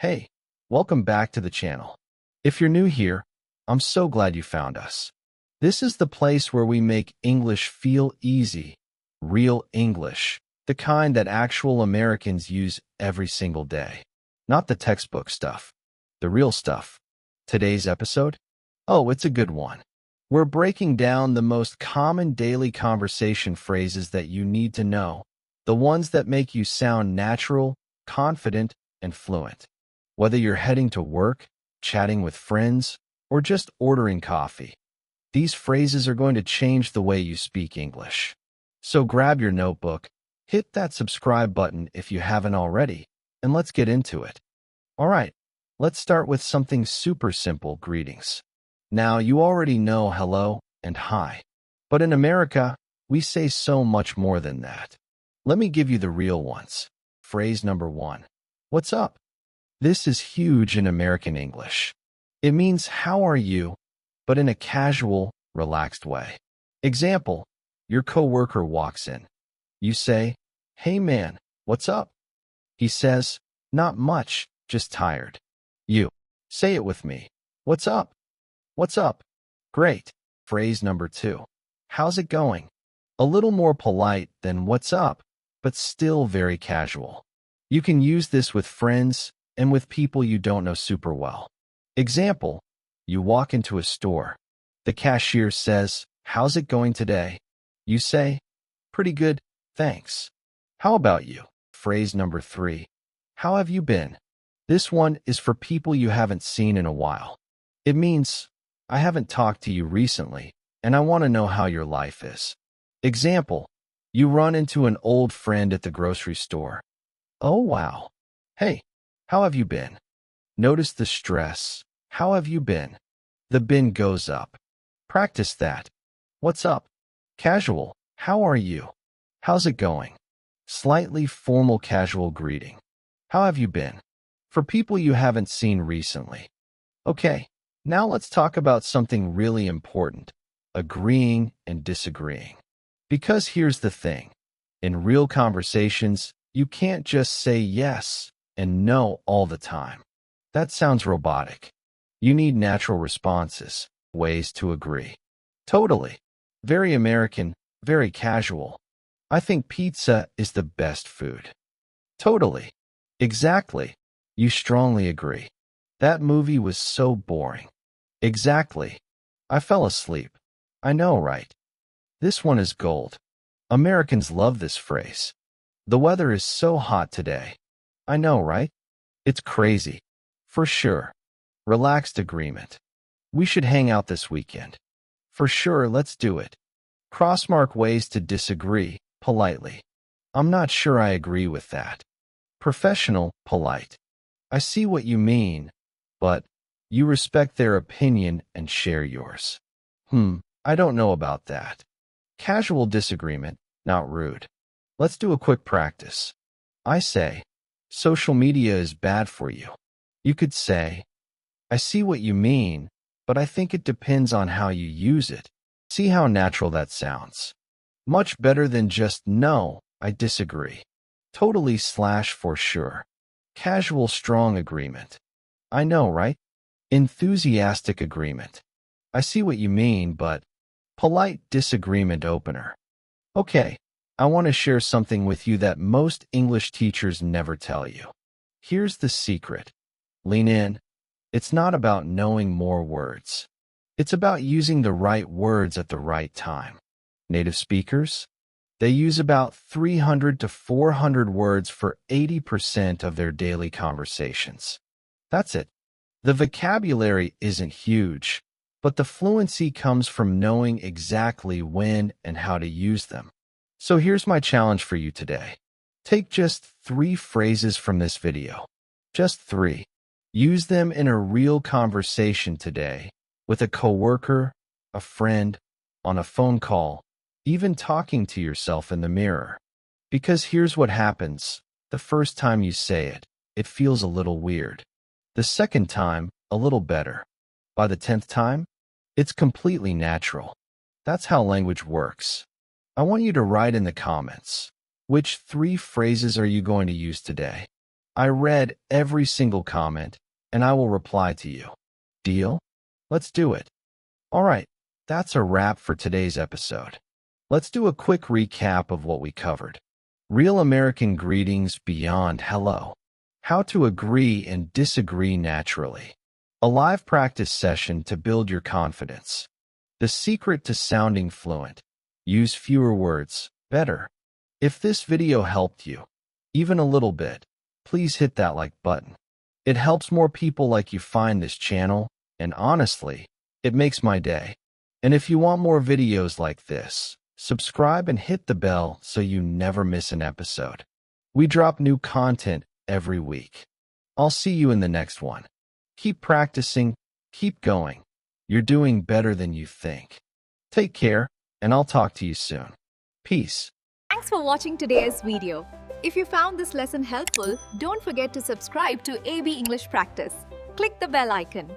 Hey, welcome back to the channel. If you're new here, I'm so glad you found us. This is the place where we make English feel easy, real English, the kind that actual Americans use every single day. Not the textbook stuff, the real stuff. Today's episode? Oh, it's a good one. We're breaking down the most common daily conversation phrases that you need to know, the ones that make you sound natural, confident, and fluent. Whether you're heading to work, chatting with friends, or just ordering coffee, these phrases are going to change the way you speak English. So grab your notebook, hit that subscribe button if you haven't already, and let's get into it. All right, let's start with something super simple, greetings. Now, you already know hello and hi, but in America, we say so much more than that. Let me give you the real ones. Phrase number 1. What's up? This is huge in American English. It means how are you, but in a casual, relaxed way. Example, your coworker walks in. You say, "Hey man, what's up?" He says, "Not much, just tired." You say it with me. "What's up?" "What's up?" Great. Phrase number 2. How's it going? A little more polite than what's up, but still very casual. You can use this with friends and with people you don't know super well. Example, you walk into a store. The cashier says, "How's it going today?" You say, "Pretty good, thanks." How about you? Phrase number 3. How have you been? This one is for people you haven't seen in a while. It means, I haven't talked to you recently, and I want to know how your life is. Example, you run into an old friend at the grocery store. "Oh, wow. Hey, how have you been?" Notice the stress. How have you been? The bin goes up. Practice that. What's up? Casual. How are you? How's it going? Slightly formal casual greeting. How have you been? For people you haven't seen recently. Okay, now let's talk about something really important, agreeing and disagreeing. Because here's the thing. In real conversations, you can't just say yes and no all the time. That sounds robotic. You need natural responses, ways to agree. Totally. Very American, very casual. I think pizza is the best food. Totally. Exactly. You strongly agree. That movie was so boring. Exactly. I fell asleep. I know, right? This one is gold. Americans love this phrase. The weather is so hot today. I know, right? It's crazy. For sure. Relaxed agreement. We should hang out this weekend. For sure, let's do it. Crossmark ways to disagree, politely. I'm not sure I agree with that. Professional, polite. I see what you mean, but you respect their opinion and share yours. I don't know about that. Casual disagreement, not rude. Let's do a quick practice. I say, social media is bad for you. You could say, I see what you mean, but I think it depends on how you use it. See how natural that sounds. Much better than just no, I disagree. Totally / for sure. Casual strong agreement. I know, right? Enthusiastic agreement. I see what you mean, but polite disagreement opener. Okay, I want to share something with you that most English teachers never tell you. Here's the secret. Lean in. It's not about knowing more words. It's about using the right words at the right time. Native speakers? They use about 300 to 400 words for 80% of their daily conversations. That's it. The vocabulary isn't huge, but the fluency comes from knowing exactly when and how to use them. So here's my challenge for you today. Take just 3 phrases from this video. Just 3. Use them in a real conversation today, with a coworker, a friend, on a phone call, even talking to yourself in the mirror. Because here's what happens. The first time you say it, it feels a little weird. The second time, a little better. By the 10th time, it's completely natural. That's how language works. I want you to write in the comments, which 3 phrases are you going to use today? I read every single comment, and I will reply to you. Deal? Let's do it. All right, that's a wrap for today's episode. Let's do a quick recap of what we covered. Real American greetings beyond hello. How to agree and disagree naturally. A live practice session to build your confidence. The secret to sounding fluent. Use fewer words, better. If this video helped you, even a little bit, please hit that like button. It helps more people like you find this channel, and honestly, it makes my day. And if you want more videos like this, subscribe and hit the bell so you never miss an episode. We drop new content every week. I'll see you in the next one. Keep practicing, keep going. You're doing better than you think. Take care, and I'll talk to you soon. Peace. Thanks for watching today's video. If you found this lesson helpful, don't forget to subscribe to AB English Practice. Click the bell icon.